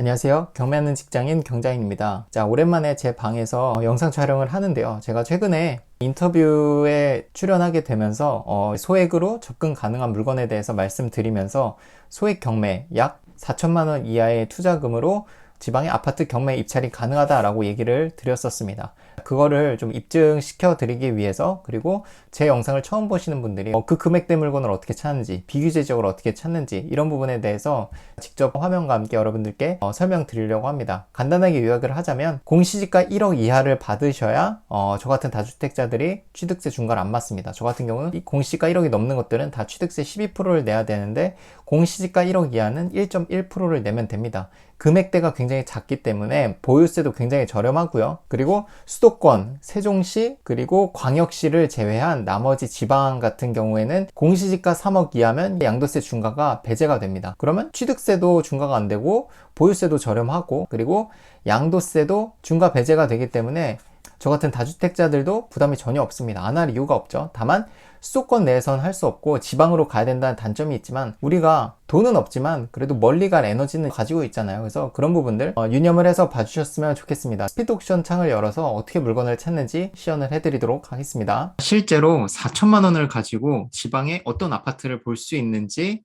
안녕하세요. 경매하는 직장인 경장인입니다. 자, 오랜만에 제 방에서 영상 촬영을 하는데요. 제가 최근에 인터뷰에 출연하게 되면서 소액으로 접근 가능한 물건에 대해서 말씀드리면서 소액 경매 약 4천만 원 이하의 투자금으로 지방의 아파트 경매 입찰이 가능하다라고 얘기를 드렸었습니다. 그거를 좀 입증시켜 드리기 위해서, 그리고 제 영상을 처음 보시는 분들이 그 금액대 물건을 어떻게 찾는지, 비규제적으로 어떻게 찾는지, 이런 부분에 대해서 직접 화면과 함께 여러분들께 설명드리려고 합니다. 간단하게 요약을 하자면, 공시지가 1억 이하를 받으셔야 저 같은 다주택자들이 취득세 중과를 안 맞습니다. 저 같은 경우는 이 공시지가 1억이 넘는 것들은 다 취득세 12%를 내야 되는데, 공시지가 1억 이하는 1.1%를 내면 됩니다. 금액대가 굉장히 작기 때문에 보유세도 굉장히 저렴하고요. 그리고 수도권, 세종시, 그리고 광역시를 제외한 나머지 지방 같은 경우에는 공시지가 3억 이하면 양도세 중과가 배제가 됩니다. 그러면 취득세도 중과가 안 되고 보유세도 저렴하고, 그리고 양도세도 중과 배제가 되기 때문에 저 같은 다주택자들도 부담이 전혀 없습니다. 안 할 이유가 없죠. 다만 수도권 내에선 할 수 없고 지방으로 가야 된다는 단점이 있지만, 우리가 돈은 없지만 그래도 멀리 갈 에너지는 가지고 있잖아요. 그래서 그런 부분들 유념을 해서 봐주셨으면 좋겠습니다. 스피드 옥션 창을 열어서 어떻게 물건을 찾는지 시연을 해드리도록 하겠습니다. 실제로 4천만 원을 가지고 지방에 어떤 아파트를 볼 수 있는지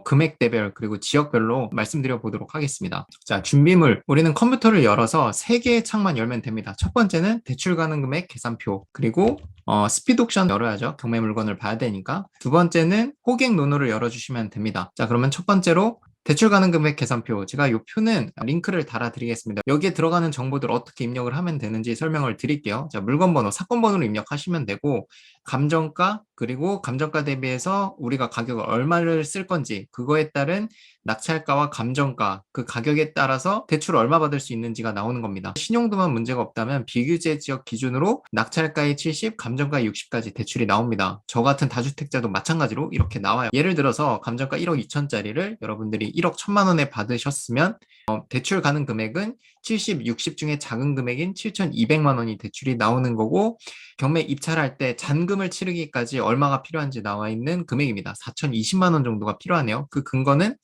금액대별 그리고 지역별로 말씀드려 보도록 하겠습니다. 자, 준비물. 우리는 컴퓨터를 열어서 3개의 창만 열면 됩니다. 첫 번째는 대출 가능 금액 계산표, 그리고 스피드 옥션 열어야죠. 경매 물건을 봐야 되니까. 두 번째는 호객 노노를 열어주시면 됩니다. 자, 그러면 첫 번째로 대출 가능 금액 계산표. 제가 이 표는 링크를 달아 드리겠습니다. 여기에 들어가는 정보들 어떻게 입력을 하면 되는지 설명을 드릴게요. 자, 물건 번호, 사건 번호를 입력하시면 되고, 감정가, 그리고 감정가 대비해서 우리가 가격을 얼마를 쓸 건지, 그거에 따른 낙찰가와 감정가, 그 가격에 따라서 대출을 얼마 받을 수 있는지가 나오는 겁니다. 신용도만 문제가 없다면 비규제 지역 기준으로 낙찰가의 70, 감정가의 60까지 대출이 나옵니다. 저 같은 다주택자도 마찬가지로 이렇게 나와요. 예를 들어서 감정가 1억 2천짜리를 여러분들이 1억 1천만 원에 받으셨으면 대출 가능 금액은 70, 60 중에 작은 금액인 7,200만 원이 대출이 나오는 거고, 경매 입찰할 때 잔금을 치르기까지 얼마가 필요한지 나와 있는 금액입니다. 4,020만 원 정도가 필요하네요. 그 근거는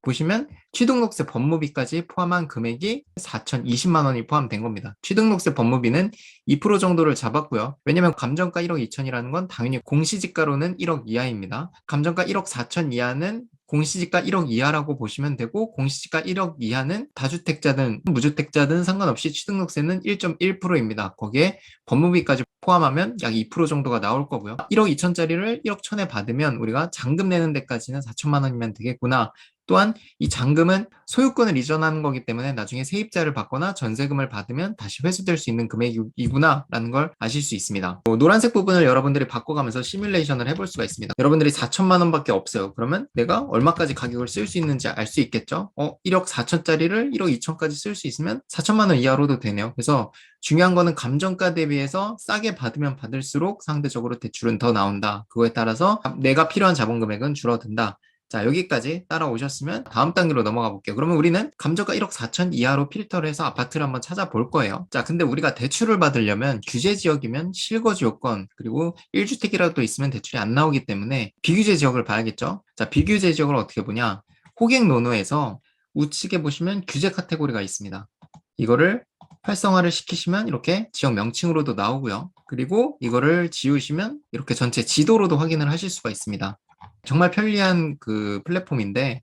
보시면 취등록세 법무비까지 포함한 금액이 4,020만 원이 포함된 겁니다. 취등록세 법무비는 2% 정도를 잡았고요. 왜냐면 감정가 1억 2천이라는 건 당연히 공시지가로는 1억 이하입니다. 감정가 1억 4천 이하는 공시지가 1억 이하라고 보시면 되고, 공시지가 1억 이하는 다주택자든 무주택자든 상관없이 취등록세는 1.1%입니다. 거기에 법무비까지 포함하면 약 2% 정도가 나올 거고요. 1억 2천짜리를 1억 1천에 받으면 우리가 잔금 내는 데까지는 4천만 원이면 되겠구나. 또한 이 잔금은 소유권을 이전하는 거기 때문에 나중에 세입자를 받거나 전세금을 받으면 다시 회수될 수 있는 금액이구나 라는 걸 아실 수 있습니다. 노란색 부분을 여러분들이 바꿔가면서 시뮬레이션을 해볼 수가 있습니다. 여러분들이 4천만 원밖에 없어요. 그러면 내가 얼마까지 가격을 쓸 수 있는지 알 수 있겠죠? 1억 4천짜리를 1억 2천까지 쓸 수 있으면 4천만 원 이하로도 되네요. 그래서 중요한 거는 감정가 대비해서 싸게 받으면 받을수록 상대적으로 대출은 더 나온다. 그거에 따라서 내가 필요한 자본 금액은 줄어든다. 자, 여기까지 따라오셨으면 다음 단계로 넘어가 볼게요. 그러면 우리는 감정가 1억 4천 이하로 필터를 해서 아파트를 한번 찾아볼 거예요. 자, 근데 우리가 대출을 받으려면 규제 지역이면 실거주 요건, 그리고 1주택이라도 있으면 대출이 안 나오기 때문에 비규제 지역을 봐야겠죠. 자, 비규제 지역을 어떻게 보냐. 호객 노노에서 우측에 보시면 규제 카테고리가 있습니다. 이거를 활성화를 시키시면 이렇게 지역 명칭으로도 나오고요. 그리고 이거를 지우시면 이렇게 전체 지도로도 확인을 하실 수가 있습니다. 정말 편리한 그 플랫폼인데,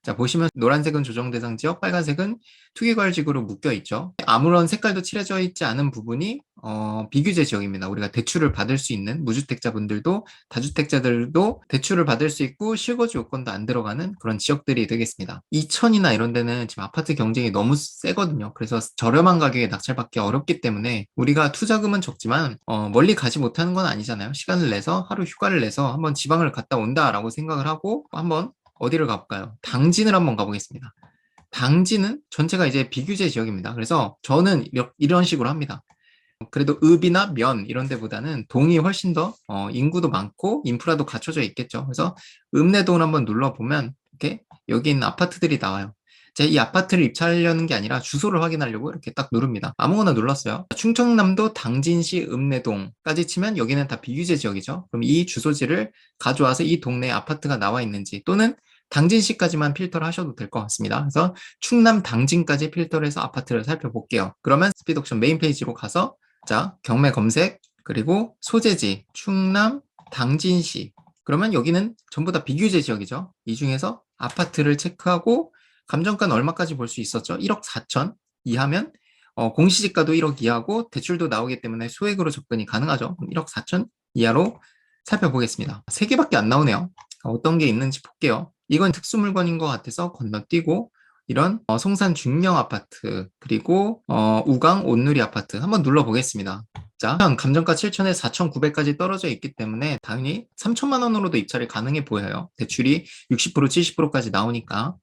자, 보시면 노란색은 조정 대상 지역, 빨간색은 투기과열지구로 묶여 있죠. 아무런 색깔도 칠해져 있지 않은 부분이 비규제 지역입니다. 우리가 대출을 받을 수 있는 무주택자분들도 다주택자들도 대출을 받을 수 있고 실거주 요건도 안 들어가는 그런 지역들이 되겠습니다. 이천이나 이런 데는 지금 아파트 경쟁이 너무 세거든요. 그래서 저렴한 가격에 낙찰받기 어렵기 때문에 우리가 투자금은 적지만 멀리 가지 못하는 건 아니잖아요. 시간을 내서 하루 휴가를 내서 한번 지방을 갔다 온다라고 생각을 하고 한번 어디를 가볼까요? 당진을 한번 가보겠습니다. 당진은 전체가 이제 비규제 지역입니다. 그래서 저는 이런 식으로 합니다. 그래도 읍이나 면 이런 데보다는 동이 훨씬 더 인구도 많고 인프라도 갖춰져 있겠죠. 그래서 읍내동을 한번 눌러보면 이렇게 여기 있는 아파트들이 나와요. 제가 이 아파트를 입찰하려는 게 아니라 주소를 확인하려고 이렇게 딱 누릅니다. 아무거나 눌렀어요. 충청남도 당진시 읍내동까지 치면 여기는 다 비규제 지역이죠. 그럼 이 주소지를 가져와서 이 동네에 아파트가 나와 있는지, 또는 당진시까지만 필터를 하셔도 될 것 같습니다. 그래서 충남 당진까지 필터를 해서 아파트를 살펴볼게요. 그러면 스피드옥션 메인 페이지로 가서 자, 경매 검색, 그리고 소재지, 충남 당진시. 그러면 여기는 전부 다 비규제 지역이죠. 이 중에서 아파트를 체크하고 감정가는 얼마까지 볼 수 있었죠? 1억 4천 이하면 공시지가도 1억 이하고 대출도 나오기 때문에 소액으로 접근이 가능하죠. 1억 4천 이하로 살펴보겠습니다. 3개밖에 안 나오네요. 어떤 게 있는지 볼게요. 이건 특수 물건인 것 같아서 건너뛰고 이런 송산 중령 아파트 그리고 우강 온누리 아파트 한번 눌러보겠습니다. 자, 감정가 7천에 4,900까지 떨어져 있기 때문에 당연히 3천만 원으로도 입찰이 가능해 보여요. 대출이 60% 70%까지 나오니까.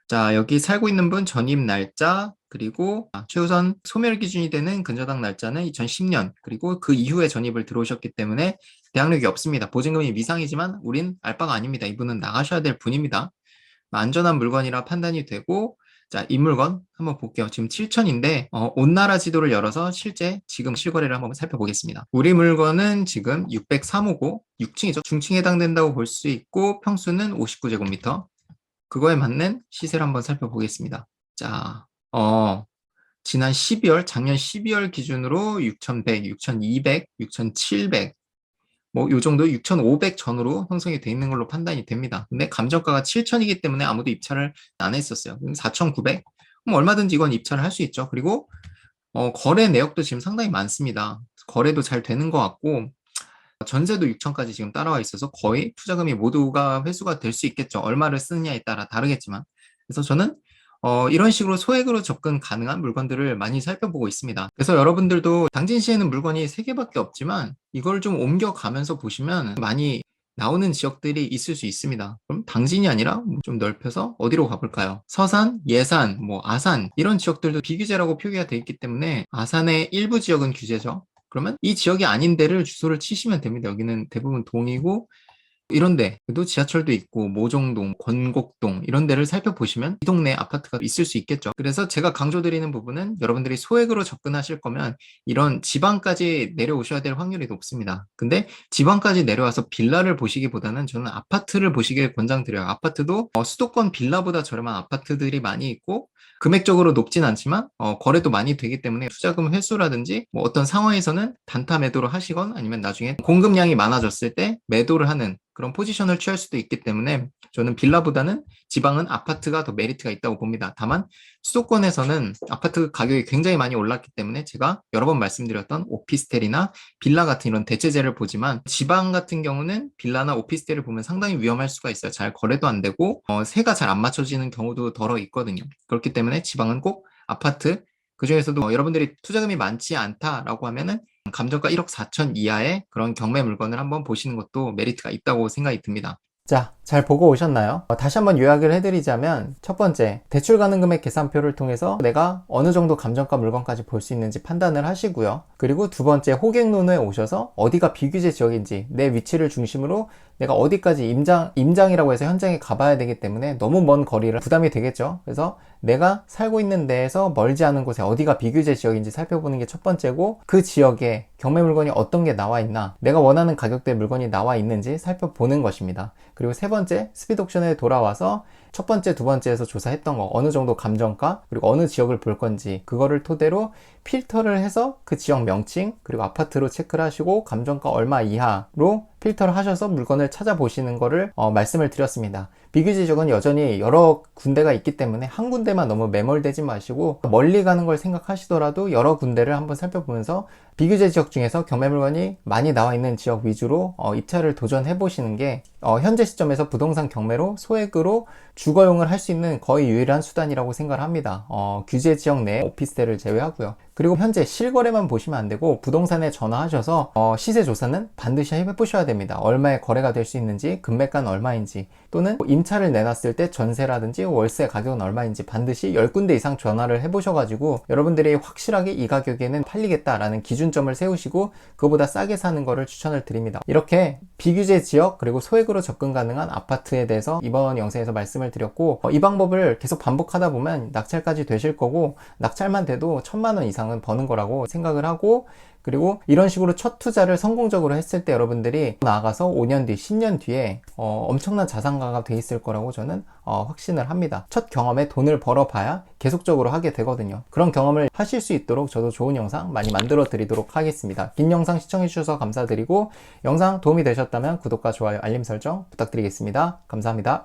자, 여기 살고 있는 분 전입 날짜 그리고 최우선 소멸 기준이 되는 근저당 날짜는 2010년 그리고 그 이후에 전입을 들어오셨기 때문에 대항력이 없습니다. 보증금이 미상이지만 우린 알바가 아닙니다. 이분은 나가셔야 될 분입니다. 안전한 물건이라 판단이 되고 자, 이 물건 한번 볼게요. 지금 7천인데 온나라 지도를 열어서 실제 지금 실거래를 한번 살펴보겠습니다. 우리 물건은 지금 603호고 6층이죠. 중층에 해당된다고 볼 수 있고 평수는 59제곱미터. 그거에 맞는 시세를 한번 살펴보겠습니다. 자, 지난 12월, 작년 12월 기준으로 6,100, 6,200, 6,700, 뭐, 요 정도 6,500 전후로 형성이 돼 있는 걸로 판단이 됩니다. 근데 감정가가 7,000이기 때문에 아무도 입찰을 안 했었어요. 4,900? 그럼 얼마든지 이건 입찰을 할 수 있죠. 그리고, 거래 내역도 지금 상당히 많습니다. 거래도 잘 되는 것 같고, 전세도 6천까지 지금 따라와 있어서 거의 투자금이 모두가 회수가 될 수 있겠죠. 얼마를 쓰느냐에 따라 다르겠지만. 그래서 저는 이런 식으로 소액으로 접근 가능한 물건들을 많이 살펴보고 있습니다. 그래서 여러분들도 당진시에는 물건이 3개밖에 없지만 이걸 좀 옮겨가면서 보시면 많이 나오는 지역들이 있을 수 있습니다. 그럼 당진이 아니라 좀 넓혀서 어디로 가볼까요? 서산, 예산, 뭐 아산 이런 지역들도 비규제라고 표기가 되어 있기 때문에 아산의 일부 지역은 규제죠. 그러면 이 지역이 아닌 데를 주소를 치시면 됩니다. 여기는 대부분 동이고 이런 데도 지하철도 있고 모종동, 권곡동 이런 데를 살펴보시면 이 동네에 아파트가 있을 수 있겠죠. 그래서 제가 강조드리는 부분은 여러분들이 소액으로 접근하실 거면 이런 지방까지 내려오셔야 될 확률이 높습니다. 근데 지방까지 내려와서 빌라를 보시기보다는 저는 아파트를 보시길 권장드려요. 아파트도 수도권 빌라보다 저렴한 아파트들이 많이 있고 금액적으로 높진 않지만 거래도 많이 되기 때문에 투자금 회수라든지 뭐 어떤 상황에서는 단타 매도를 하시건 아니면 나중에 공급량이 많아졌을 때 매도를 하는 그런 포지션을 취할 수도 있기 때문에 저는 빌라보다는 지방은 아파트가 더 메리트가 있다고 봅니다. 다만 수도권에서는 아파트 가격이 굉장히 많이 올랐기 때문에 제가 여러 번 말씀드렸던 오피스텔이나 빌라 같은 이런 대체제를 보지만 지방 같은 경우는 빌라나 오피스텔을 보면 상당히 위험할 수가 있어요. 잘 거래도 안 되고 세가 잘 안 맞춰지는 경우도 덜어 있거든요. 그렇기 때문에 지방은 꼭 아파트 그중에서도 여러분들이 투자금이 많지 않다라고 하면은 감정가 1억 4천 이하의 그런 경매 물건을 한번 보시는 것도 메리트가 있다고 생각이 듭니다. 자, 잘 보고 오셨나요? 다시 한번 요약을 해드리자면 첫 번째, 대출 가능 금액 계산표를 통해서 내가 어느 정도 감정가 물건까지 볼 수 있는지 판단을 하시고요. 그리고 두 번째, 호객론에 오셔서 어디가 비규제 지역인지 내 위치를 중심으로 내가 어디까지 임장이라고 해서 현장에 가봐야 되기 때문에 너무 먼 거리를 부담이 되겠죠. 그래서 내가 살고 있는 데에서 멀지 않은 곳에 어디가 비규제 지역인지 살펴보는 게 첫 번째고 그 지역에 경매 물건이 어떤 게 나와 있나 내가 원하는 가격대 물건이 나와 있는지 살펴보는 것입니다. 그리고 세 번째 스피드 옥션에 돌아와서 첫 번째, 두 번째에서 조사했던 거 어느 정도 감정가 그리고 어느 지역을 볼 건지 그거를 토대로 필터를 해서 그 지역 명칭 그리고 아파트로 체크를 하시고 감정가 얼마 이하로 필터를 하셔서 물건을 찾아보시는 거를 말씀을 드렸습니다. 비규제 지역은 여전히 여러 군데가 있기 때문에 한 군데만 너무 매몰되지 마시고 멀리 가는 걸 생각하시더라도 여러 군데를 한번 살펴보면서 비규제 지역 중에서 경매 물건이 많이 나와 있는 지역 위주로 입찰을 도전해 보시는 게 현재 시점에서 부동산 경매로 소액으로 주거용을 할 수 있는 거의 유일한 수단이라고 생각을 합니다. 규제 지역 내 오피스텔을 제외하고요. 그리고 현재 실거래만 보시면 안 되고 부동산에 전화하셔서 시세 조사는 반드시 해보셔야 됩니다. 얼마에 거래가 될 수 있는지 금매가는 얼마인지 또는 임차를 내놨을 때 전세라든지 월세 가격은 얼마인지 반드시 10군데 이상 전화를 해보셔가지고 여러분들이 확실하게 이 가격에는 팔리겠다라는 기준점을 세우시고 그보다 싸게 사는 거를 추천을 드립니다. 이렇게 비규제 지역 그리고 소액으로 접근 가능한 아파트에 대해서 이번 영상에서 말씀을 드렸고 이 방법을 계속 반복하다 보면 낙찰까지 되실 거고 낙찰만 돼도 1,000만 원 이상 이상은 버는 거라고 생각을 하고, 그리고 이런 식으로 첫 투자를 성공적으로 했을 때 여러분들이 나아가서 5년 뒤, 10년 뒤에 엄청난 자산가가 돼 있을 거라고 저는 확신을 합니다. 첫 경험에 돈을 벌어봐야 계속적으로 하게 되거든요. 그런 경험을 하실 수 있도록 저도 좋은 영상 많이 만들어 드리도록 하겠습니다. 긴 영상 시청해 주셔서 감사드리고, 영상 도움이 되셨다면 구독과 좋아요, 알림 설정 부탁드리겠습니다. 감사합니다.